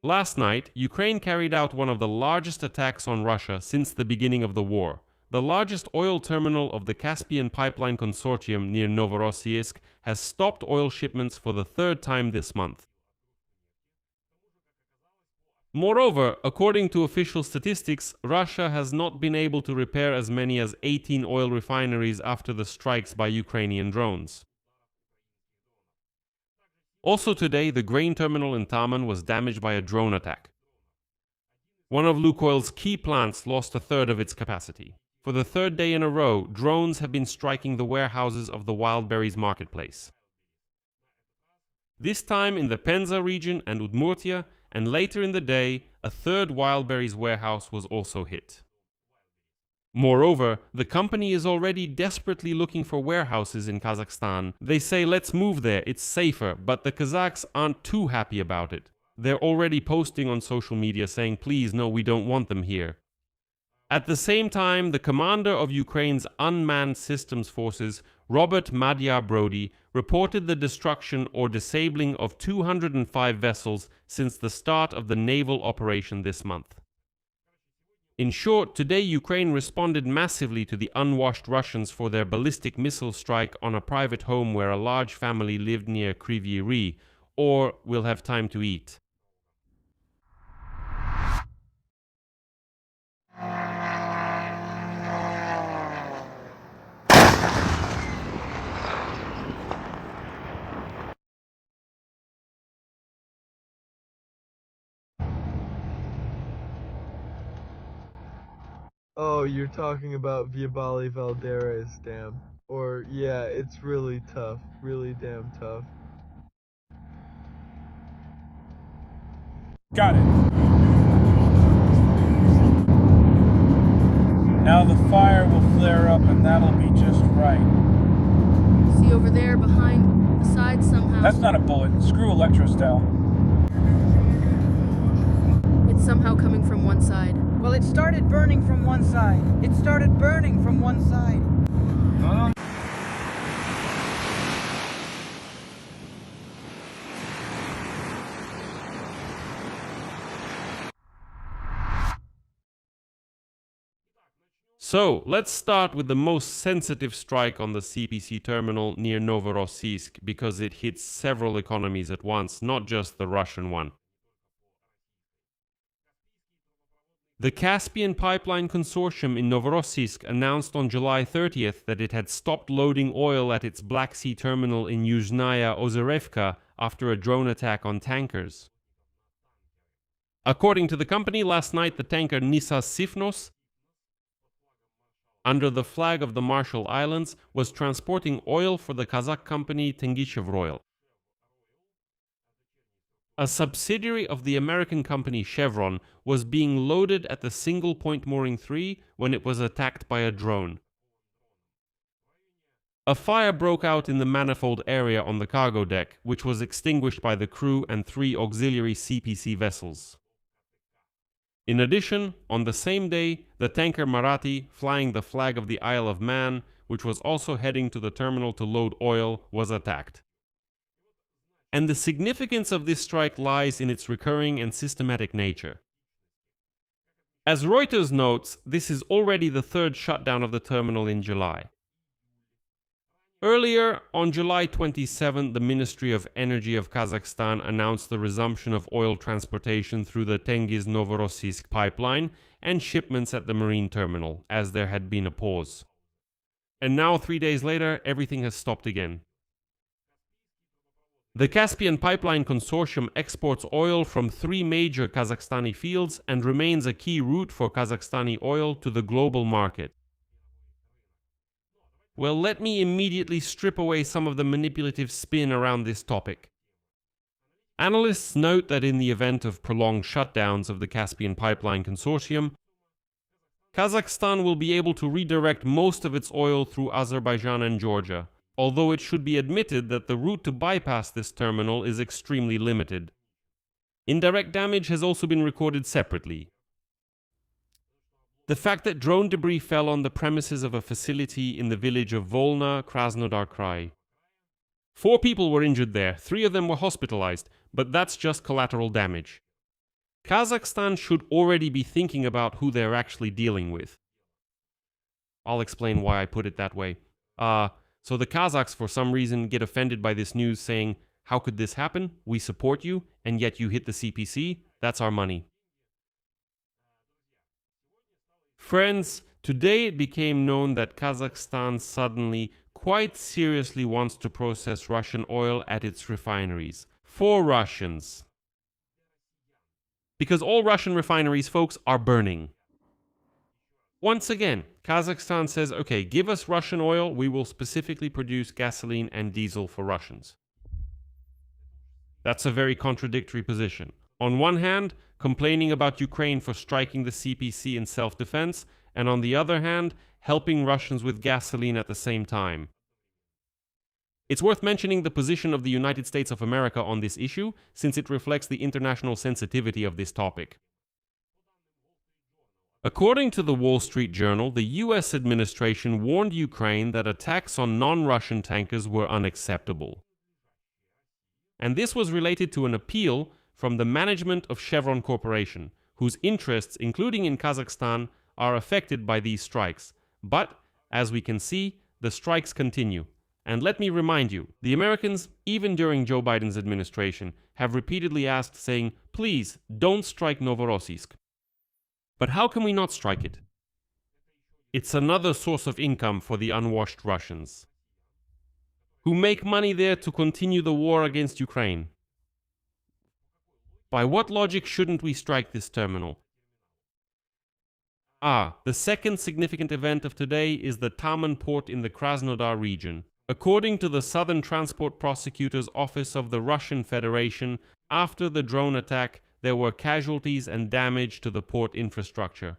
Last night, Ukraine carried out one of the largest attacks on Russia since the beginning of the war. The largest oil terminal of the Caspian pipeline consortium near Novorossiysk has stopped oil shipments for the third time this month. Moreover, according to official statistics, Russia has not been able to repair as many as 18 oil refineries after the strikes by Ukrainian drones. Also today, the grain terminal in Taman was damaged by a drone attack. One of Lukoil's key plants lost a third of its capacity. For the third day in a row, drones have been striking the warehouses of the Wildberries marketplace. This time in the Penza region and Udmurtia, and later in the day, a third Wildberries warehouse was also hit. Moreover, the company is already desperately looking for warehouses in Kazakhstan. They say let's move there, it's safer, but the Kazakhs aren't too happy about it. They're already posting on social media saying please no, we don't want them here. At the same time, the commander of Ukraine's unmanned systems forces, Robert Madhyar Brody, reported the destruction or disabling of 205 vessels since the start of the naval operation this month. In short, today Ukraine responded massively to the unwashed Russians for their ballistic missile strike on a private home where a large family lived near Kryvyi Rih, or will have time to eat. Oh, you're talking about Wildberries Dam. Or, yeah, it's really tough. Really damn tough. Got it. Now the fire will flare up and that'll be just right. See over there, behind the side somehow. That's not a bullet. Screw electrostal. It's somehow coming from one side. Well, it started burning from one side. It started burning from one side. So, let's start with the most sensitive strike on the CPC terminal near Novorossiysk because it hits several economies at once, not just the Russian one. The Caspian Pipeline Consortium in Novorossiysk announced on July 30th that it had stopped loading oil at its Black Sea terminal in Yuzhnaya Ozerevka after a drone attack on tankers. According to the company, last night the tanker Nisa Sifnos, under the flag of the Marshall Islands, was transporting oil for the Kazakh company Tengichevroil, a subsidiary of the American company Chevron, was being loaded at the Single Point Mooring 3 when it was attacked by a drone. A fire broke out in the manifold area on the cargo deck, which was extinguished by the crew and 3 auxiliary CPC vessels. In addition, on the same day, the tanker Marathi, flying the flag of the Isle of Man, which was also heading to the terminal to load oil, was attacked. And the significance of this strike lies in its recurring and systematic nature. As Reuters notes, this is already the third shutdown of the terminal in July. Earlier, on July 27, the Ministry of Energy of Kazakhstan announced the resumption of oil transportation through the Tengiz-Novorossiysk pipeline and shipments at the marine terminal, as there had been a pause. And now, 3 days later, everything has stopped again. The Caspian Pipeline Consortium exports oil from 3 major Kazakhstani fields and remains a key route for Kazakhstani oil to the global market. Well, let me immediately strip away some of the manipulative spin around this topic. Analysts note that in the event of prolonged shutdowns of the Caspian Pipeline Consortium, Kazakhstan will be able to redirect most of its oil through Azerbaijan and Georgia, although it should be admitted that the route to bypass this terminal is extremely limited. Indirect damage has also been recorded separately. The fact that drone debris fell on the premises of a facility in the village of Volna, Krasnodar Krai. 4 people were injured there, 3 of them were hospitalized, but that's just collateral damage. Kazakhstan should already be thinking about who they're actually dealing with. I'll explain why I put it that way. So the Kazakhs, for some reason, get offended by this news saying, how could this happen? We support you, and yet you hit the CPC? That's our money. Friends, today it became known that Kazakhstan suddenly, quite seriously wants to process Russian oil at its refineries. For Russians. Because all Russian refineries, folks, are burning. Once again, Kazakhstan says, okay, give us Russian oil, we will specifically produce gasoline and diesel for Russians. That's a very contradictory position. On one hand, complaining about Ukraine for striking the CPC in self-defense, and on the other hand, helping Russians with gasoline at the same time. It's worth mentioning the position of the United States of America on this issue, since it reflects the international sensitivity of this topic. According to the Wall Street Journal, the US administration warned Ukraine that attacks on non-Russian tankers were unacceptable. And this was related to an appeal from the management of Chevron Corporation, whose interests, including in Kazakhstan, are affected by these strikes. But, as we can see, the strikes continue. And let me remind you, the Americans, even during Joe Biden's administration, have repeatedly asked, saying, please, don't strike Novorossiysk. But how can we not strike it? It's another source of income for the unwashed Russians, who make money there to continue the war against Ukraine. By what logic shouldn't we strike this terminal? The second significant event of today is the Taman port in the Krasnodar region. According to the Southern Transport Prosecutor's Office of the Russian Federation, after the drone attack, there were casualties and damage to the port infrastructure.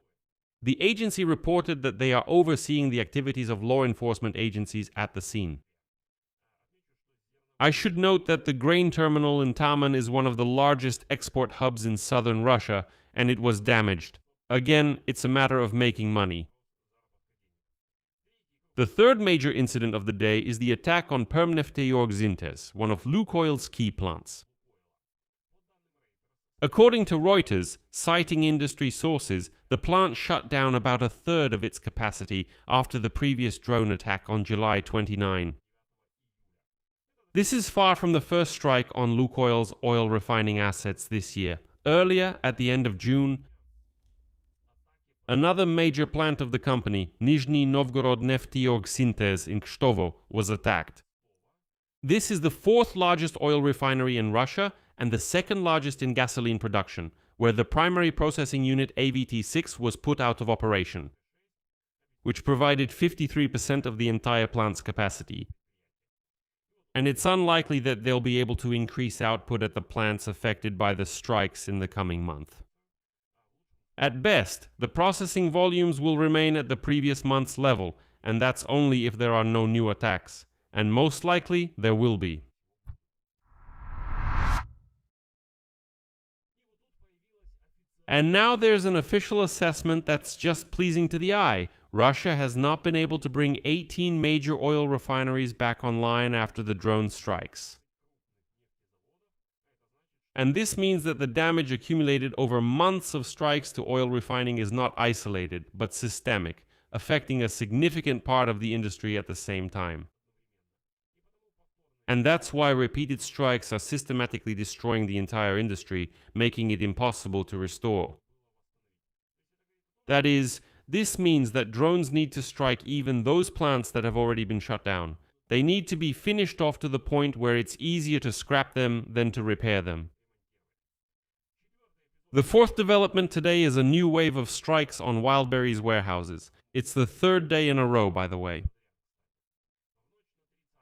The agency reported that they are overseeing the activities of law enforcement agencies at the scene. I should note that the grain terminal in Taman is one of the largest export hubs in southern Russia, and it was damaged. Again, it's a matter of making money. The third major incident of the day is the attack on Permnefteyorg one of Lukoil's key plants. According to Reuters, citing industry sources, the plant shut down about a third of its capacity after the previous drone attack on July 29. This is far from the first strike on Lukoil's oil refining assets this year. Earlier, at the end of June, another major plant of the company, Nizhny Novgorod Nefteyorg Syntez in Kshtovo, was attacked. This is the fourth largest oil refinery in Russia and the second largest in gasoline production, where the primary processing unit AVT-6 was put out of operation, which provided 53% of the entire plant's capacity. And it's unlikely that they'll be able to increase output at the plants affected by the strikes in the coming month. At best, the processing volumes will remain at the previous month's level, and that's only if there are no new attacks. And most likely, there will be. And now there's an official assessment that's just pleasing to the eye. Russia has not been able to bring 18 major oil refineries back online after the drone strikes. And this means that the damage accumulated over months of strikes to oil refining is not isolated, but systemic, affecting a significant part of the industry at the same time. And that's why repeated strikes are systematically destroying the entire industry, making it impossible to restore. That is, this means that drones need to strike even those plants that have already been shut down. They need to be finished off to the point where it's easier to scrap them than to repair them. The fourth development today is a new wave of strikes on Wildberries warehouses. It's the third day in a row, by the way.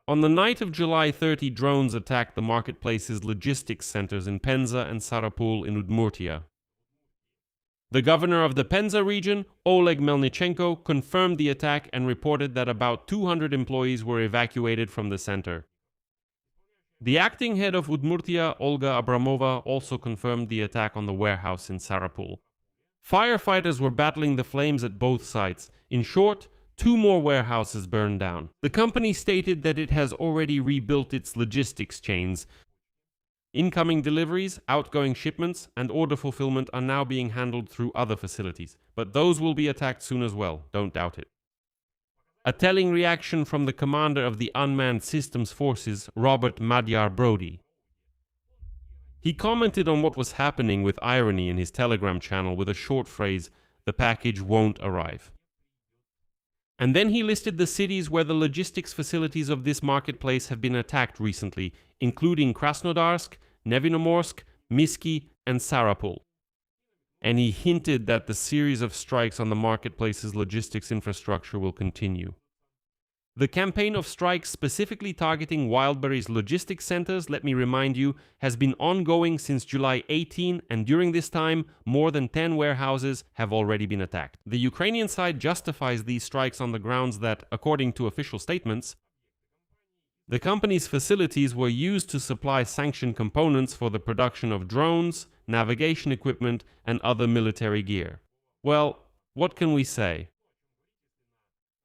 On the night of July 30, drones attacked the marketplace's logistics centers in Penza and Sarapul in Udmurtia. The governor of the Penza region, Oleg Melnichenko, confirmed the attack and reported that about 200 employees were evacuated from the center. The acting head of Udmurtia, Olga Abramova, also confirmed the attack on the warehouse in Sarapul. Firefighters were battling the flames at both sites. In short, 2 more warehouses burned down. The company stated that it has already rebuilt its logistics chains. Incoming deliveries, outgoing shipments, and order fulfillment are now being handled through other facilities, but those will be attacked soon as well, don't doubt it. A telling reaction from the commander of the Unmanned Systems Forces, Robert Madjar Brody. He commented on what was happening with irony in his Telegram channel with a short phrase, "The package won't arrive." And then he listed the cities where the logistics facilities of this marketplace have been attacked recently, including Krasnodarsk, Nevinomorsk, Misky, and Sarapul. And he hinted that the series of strikes on the marketplace's logistics infrastructure will continue. The campaign of strikes specifically targeting Wildberries logistics centers, let me remind you, has been ongoing since July 18, and during this time, more than 10 warehouses have already been attacked. The Ukrainian side justifies these strikes on the grounds that, according to official statements, the company's facilities were used to supply sanctioned components for the production of drones, navigation equipment, and other military gear. Well, what can we say?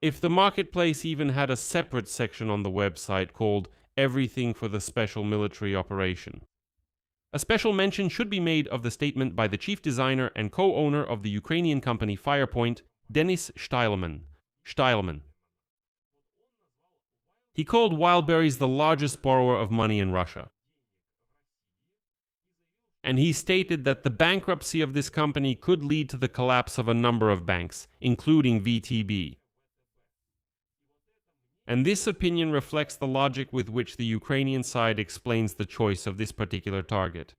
If the marketplace even had a separate section on the website called Everything for the Special Military Operation. A special mention should be made of the statement by the chief designer and co-owner of the Ukrainian company Firepoint, Denis Steilman. He called Wildberries the largest borrower of money in Russia. And he stated that the bankruptcy of this company could lead to the collapse of a number of banks, including VTB. And this opinion reflects the logic with which the Ukrainian side explains the choice of this particular target.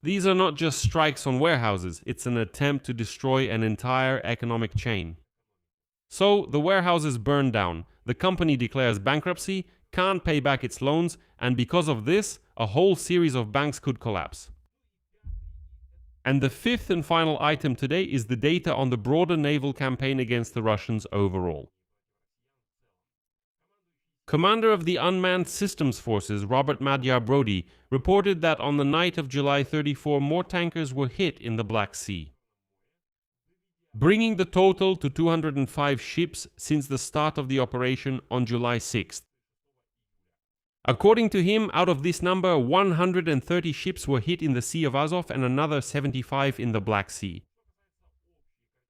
These are not just strikes on warehouses, it's an attempt to destroy an entire economic chain. So, the warehouses burn down, the company declares bankruptcy, can't pay back its loans, and because of this, a whole series of banks could collapse. And the fifth and final item today is the data on the broader naval campaign against the Russians overall. Commander of the Unmanned Systems Forces, Robert Madjar Brody, reported that on the night of July 34, more tankers were hit in the Black Sea, bringing the total to 205 ships since the start of the operation on July 6th. According to him, out of this number, 130 ships were hit in the Sea of Azov and another 75 in the Black Sea.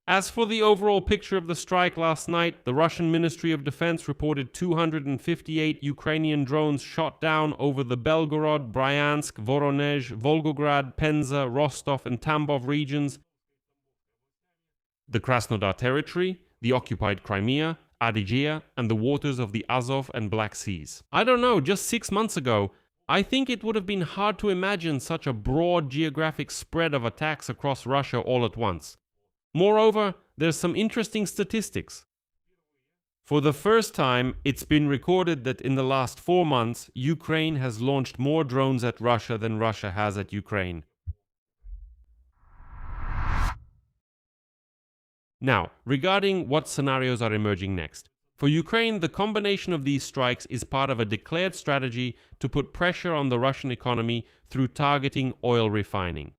As for the overall picture of the strike last night, the Russian Ministry of Defense reported 258 Ukrainian drones shot down over the Belgorod, Bryansk, Voronezh, Volgograd, Penza, Rostov and Tambov regions, the Krasnodar territory, the occupied Crimea, Adygea, and the waters of the Azov and Black Seas. I don't know, just 6 months ago, I think it would have been hard to imagine such a broad geographic spread of attacks across Russia all at once. Moreover, there's some interesting statistics. For the first time, it's been recorded that in the last 4 months, Ukraine has launched more drones at Russia than Russia has at Ukraine. Now, regarding what scenarios are emerging next. For Ukraine, the combination of these strikes is part of a declared strategy to put pressure on the Russian economy through targeting oil refining,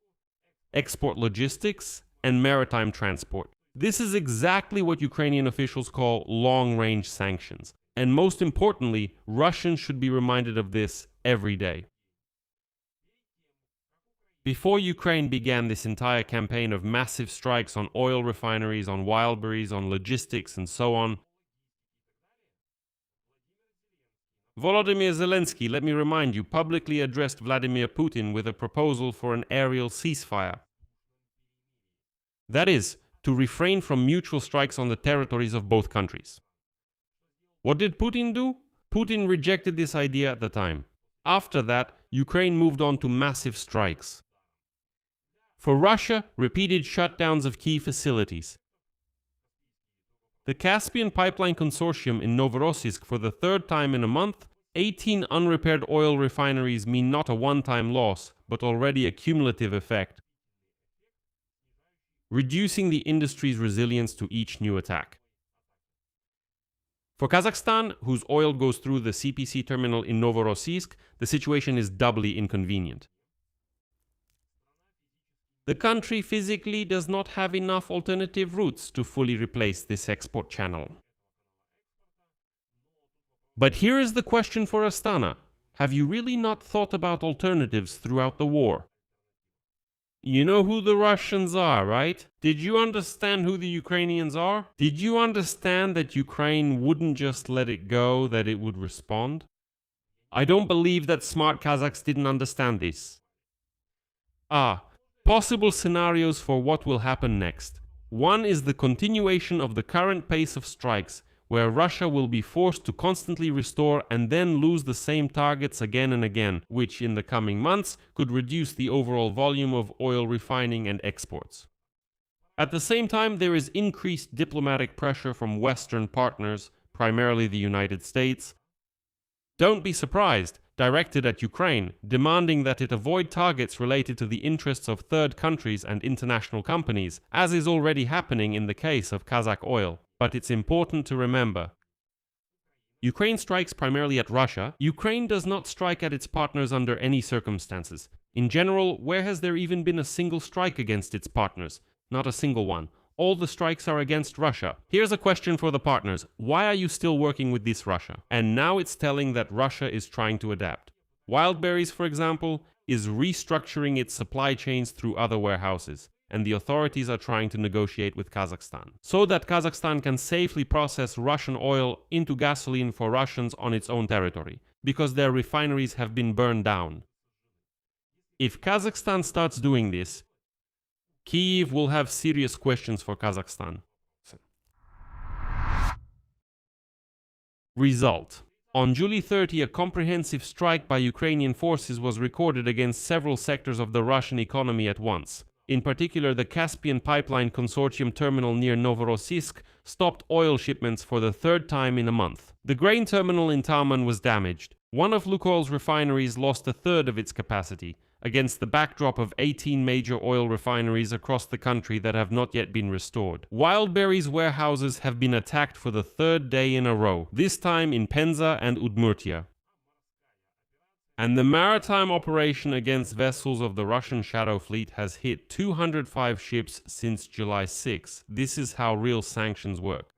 export logistics, and maritime transport. This is exactly what Ukrainian officials call long-range sanctions. And most importantly, Russians should be reminded of this every day. Before Ukraine began this entire campaign of massive strikes on oil refineries, on Wildberries, on logistics, and so on, Volodymyr Zelensky, let me remind you, publicly addressed Vladimir Putin with a proposal for an aerial ceasefire. That is, to refrain from mutual strikes on the territories of both countries. What did Putin do? Putin rejected this idea at the time. After that, Ukraine moved on to massive strikes. For Russia, repeated shutdowns of key facilities. The Caspian Pipeline Consortium in Novorossiysk for the third time in a month, 18 unrepaired oil refineries mean not a one-time loss, but already a cumulative effect, reducing the industry's resilience to each new attack. For Kazakhstan, whose oil goes through the CPC terminal in Novorossiysk, the situation is doubly inconvenient. The country physically does not have enough alternative routes to fully replace this export channel. But here is the question for Astana. Have you really not thought about alternatives throughout the war? You know who the Russians are, right? Did you understand who the Ukrainians are? Did you understand that Ukraine wouldn't just let it go, that it would respond? I don't believe that smart Kazakhs didn't understand this. Possible scenarios for what will happen next. One is the continuation of the current pace of strikes, where Russia will be forced to constantly restore and then lose the same targets again and again, which in the coming months could reduce the overall volume of oil refining and exports. At the same time, there is increased diplomatic pressure from Western partners, primarily the United States. Don't be surprised, directed at Ukraine, demanding that it avoid targets related to the interests of third countries and international companies, as is already happening in the case of Kazakh oil. But it's important to remember, Ukraine strikes primarily at Russia. Ukraine does not strike at its partners under any circumstances. In general, where has there even been a single strike against its partners? Not a single one. All the strikes are against Russia. Here's a question for the partners. Why are you still working with this Russia? And now it's telling that Russia is trying to adapt. Wildberries, for example, is restructuring its supply chains through other warehouses, and the authorities are trying to negotiate with Kazakhstan, so that Kazakhstan can safely process Russian oil into gasoline for Russians on its own territory, because their refineries have been burned down. If Kazakhstan starts doing this, Kyiv will have serious questions for Kazakhstan. Result. On July 30, a comprehensive strike by Ukrainian forces was recorded against several sectors of the Russian economy at once. In particular, the Caspian pipeline consortium terminal near Novorossiysk stopped oil shipments for the third time in a month. The grain terminal in Taman was damaged. One of Lukoil's refineries lost a third of its capacity, against the backdrop of 18 major oil refineries across the country that have not yet been restored. Wildberries warehouses have been attacked for the third day in a row, this time in Penza and Udmurtia. And the maritime operation against vessels of the Russian Shadow Fleet has hit 205 ships since July 6. This is how real sanctions work.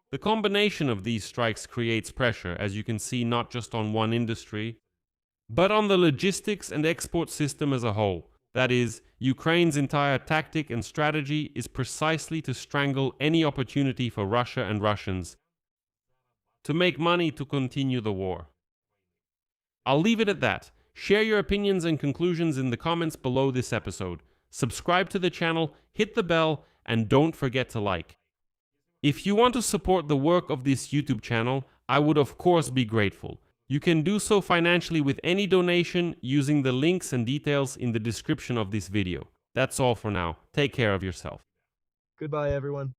The combination of these strikes creates pressure, as you can see, not just on one industry, but on the logistics and export system as a whole. That is, Ukraine's entire tactic and strategy is precisely to strangle any opportunity for Russia and Russians to make money to continue the war. I'll leave it at that. Share your opinions and conclusions in the comments below this episode. Subscribe to the channel, hit the bell, and don't forget to like. If you want to support the work of this YouTube channel, I would of course be grateful. You can do so financially with any donation using the links and details in the description of this video. That's all for now. Take care of yourself. Goodbye, everyone.